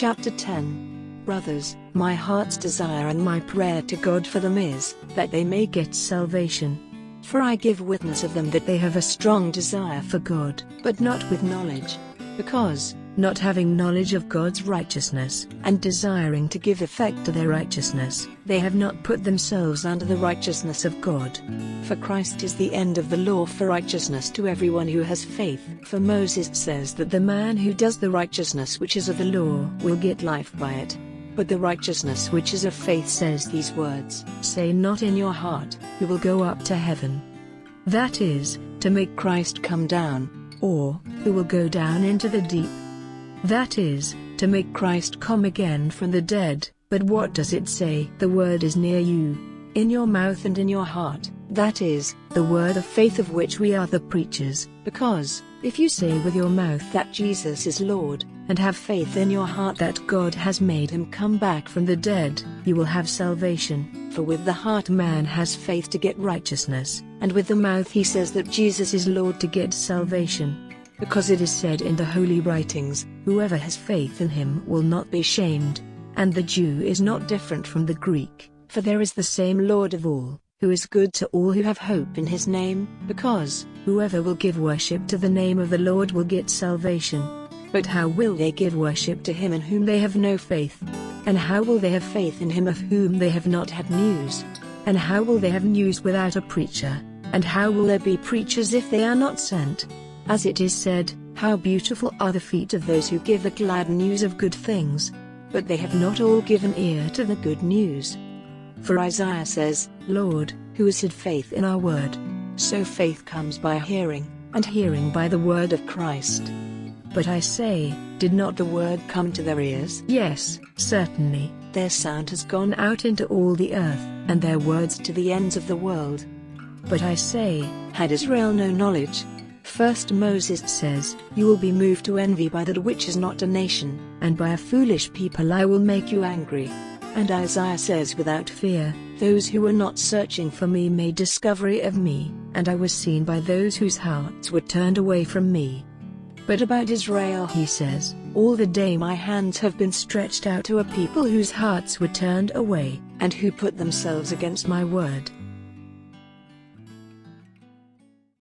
Chapter 10. Brothers, my heart's desire and my prayer to God for them is, that they may get salvation. For I give witness of them that they have a strong desire for God, but not with knowledge. Because, not having knowledge of God's righteousness, and desiring to give effect to their righteousness, they have not put themselves under the righteousness of God. For Christ is the end of the law for righteousness to everyone who has faith. For Moses says that the man who does the righteousness which is of the law will get life by it. But the righteousness which is of faith says these words, "Say not in your heart, who will go up to heaven." That is, to make Christ come down, or, who will go down into the deep. That is, to make Christ come again from the dead. But what does it say? The word is near you, in your mouth and in your heart, that is, the word of faith of which we are the preachers. Because, if you say with your mouth that Jesus is Lord, and have faith in your heart that God has made him come back from the dead, you will have salvation. For with the heart man has faith to get righteousness, and with the mouth he says that Jesus is Lord to get salvation. Because it is said in the holy writings, whoever has faith in him will not be shamed. And the Jew is not different from the Greek, for there is the same Lord of all, who is good to all who have hope in his name. Because, whoever will give worship to the name of the Lord will get salvation. But how will they give worship to him in whom they have no faith? And how will they have faith in him of whom they have not had news? And how will they have news without a preacher? And how will there be preachers if they are not sent? As it is said, how beautiful are the feet of those who give the glad news of good things. But they have not all given ear to the good news. For Isaiah says, Lord, who has had faith in our word? So faith comes by hearing, and hearing by the word of Christ. But I say, did not the word come to their ears? Yes, certainly, their sound has gone out into all the earth, and their words to the ends of the world. But I say, had Israel no knowledge? First Moses says, you will be moved to envy by that which is not a nation, and by a foolish people I will make you angry. And Isaiah says without fear, those who were not searching for me made discovery of me, and I was seen by those whose hearts were turned away from me. But about Israel he says, all the day my hands have been stretched out to a people whose hearts were turned away, and who put themselves against my word.